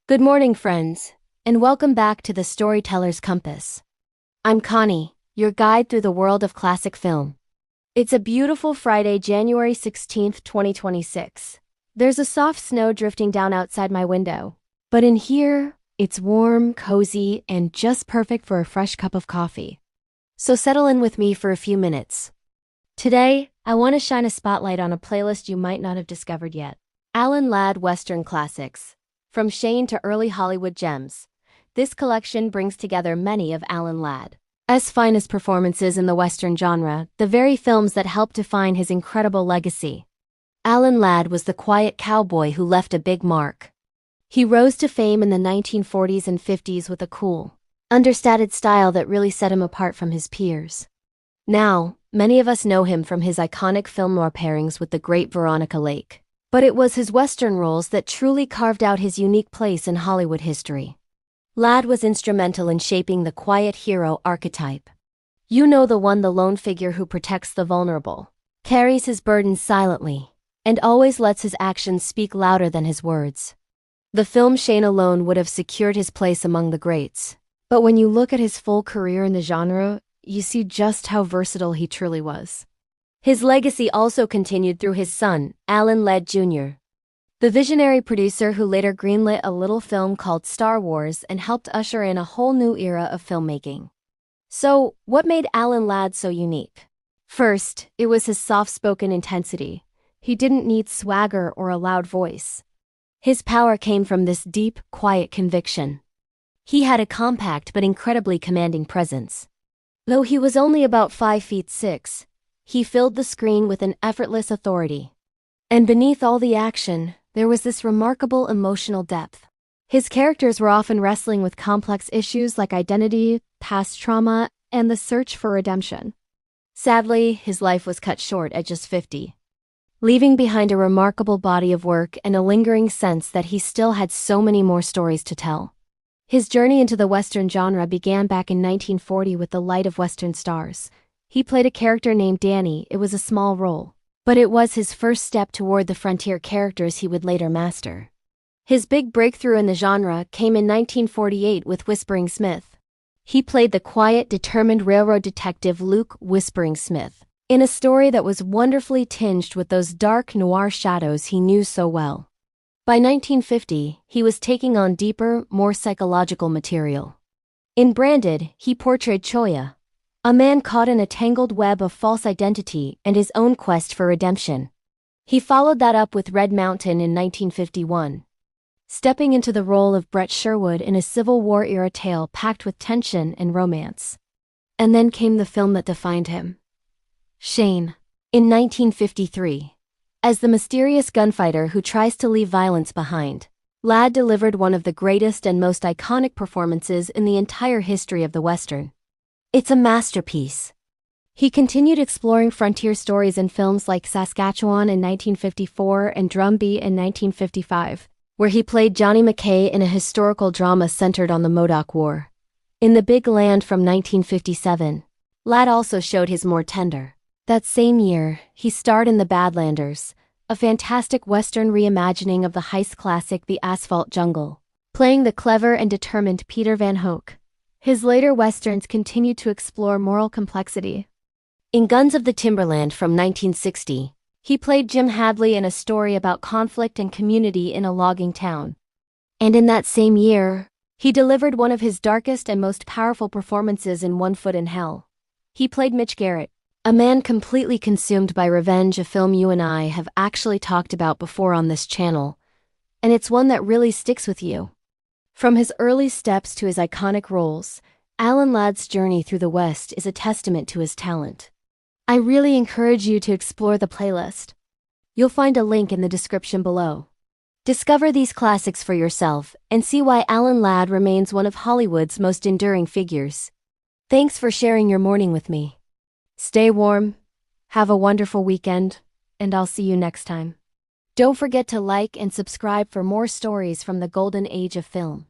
Good morning, friends, and welcome back to the Storyteller's Compass. I'm Connie, your guide through the world of classic film. It's a beautiful Friday, January 16th, 2026. There's a soft snow drifting down outside my window, but in here, it's warm, cozy, and just perfect for a fresh cup of coffee. So settle in with me for a few minutes. Today, I want to shine a spotlight on a playlist you might not have discovered yet. Alan Ladd Western Classics. From Shane to early Hollywood gems, this collection brings together many of Alan Ladd's finest performances in the Western genre, the very films that helped define his incredible legacy. Alan Ladd was the quiet cowboy who left a big mark. He rose to fame in the 1940s and 50s with a cool, understated style that really set him apart from his peers. Now, many of us know him from his iconic film noir pairings with the great Veronica Lake. But it was his Western roles that truly carved out his unique place in Hollywood history. Ladd was instrumental in shaping the quiet hero archetype. You know, the lone figure who protects the vulnerable, carries his burdens silently, and always lets his actions speak louder than his words. The film Shane alone would have secured his place among the greats. But when you look at his full career in the genre, you see just how versatile he truly was. His legacy also continued through his son, Alan Ladd Jr., the visionary producer who later greenlit a little film called Star Wars and helped usher in a whole new era of filmmaking. So, what made Alan Ladd so unique? First, it was his soft-spoken intensity. He didn't need swagger or a loud voice. His power came from this deep, quiet conviction. He had a compact but incredibly commanding presence. Though he was only about 5'6", he filled the screen with an effortless authority. And beneath all the action, there was this remarkable emotional depth. His characters were often wrestling with complex issues like identity, past trauma, and the search for redemption. Sadly, his life was cut short at just 50, leaving behind a remarkable body of work and a lingering sense that he still had so many more stories to tell. His journey into the Western genre began back in 1940 with The Light of Western Stars. He played a character named Danny. It was a small role, but it was his first step toward the frontier characters he would later master. His big breakthrough in the genre came in 1948 with Whispering Smith. He played the quiet, determined railroad detective Luke Whispering Smith, in a story that was wonderfully tinged with those dark noir shadows he knew so well. By 1950, he was taking on deeper, more psychological material. In Branded, he portrayed Choya, a man caught in a tangled web of false identity and his own quest for redemption. He followed that up with Red Mountain in 1951, stepping into the role of Brett Sherwood in a Civil War-era tale packed with tension and romance. And then came the film that defined him, Shane, in 1953. As the mysterious gunfighter who tries to leave violence behind, Ladd delivered one of the greatest and most iconic performances in the entire history of the Western. It's a masterpiece. He continued exploring frontier stories in films like Saskatchewan in 1954 and Drumbeat in 1955, where he played Johnny McKay in a historical drama centered on the Modoc War. In The Big Land from 1957, Ladd also showed his more tender. That same year, he starred in The Badlanders, a fantastic Western reimagining of the heist classic The Asphalt Jungle, playing the clever and determined Peter Van Hoek. His later Westerns continued to explore moral complexity. In Guns of the Timberland from 1960, he played Jim Hadley in a story about conflict and community in a logging town. And in that same year, he delivered one of his darkest and most powerful performances in One Foot in Hell. He played Mitch Garrett, a man completely consumed by revenge, a film you and I have actually talked about before on this channel, and it's one that really sticks with you. From his early steps to his iconic roles, Alan Ladd's journey through the West is a testament to his talent. I really encourage you to explore the playlist. You'll find a link in the description below. Discover these classics for yourself and see why Alan Ladd remains one of Hollywood's most enduring figures. Thanks for sharing your morning with me. Stay warm, have a wonderful weekend, and I'll see you next time. Don't forget to like and subscribe for more stories from the golden age of film.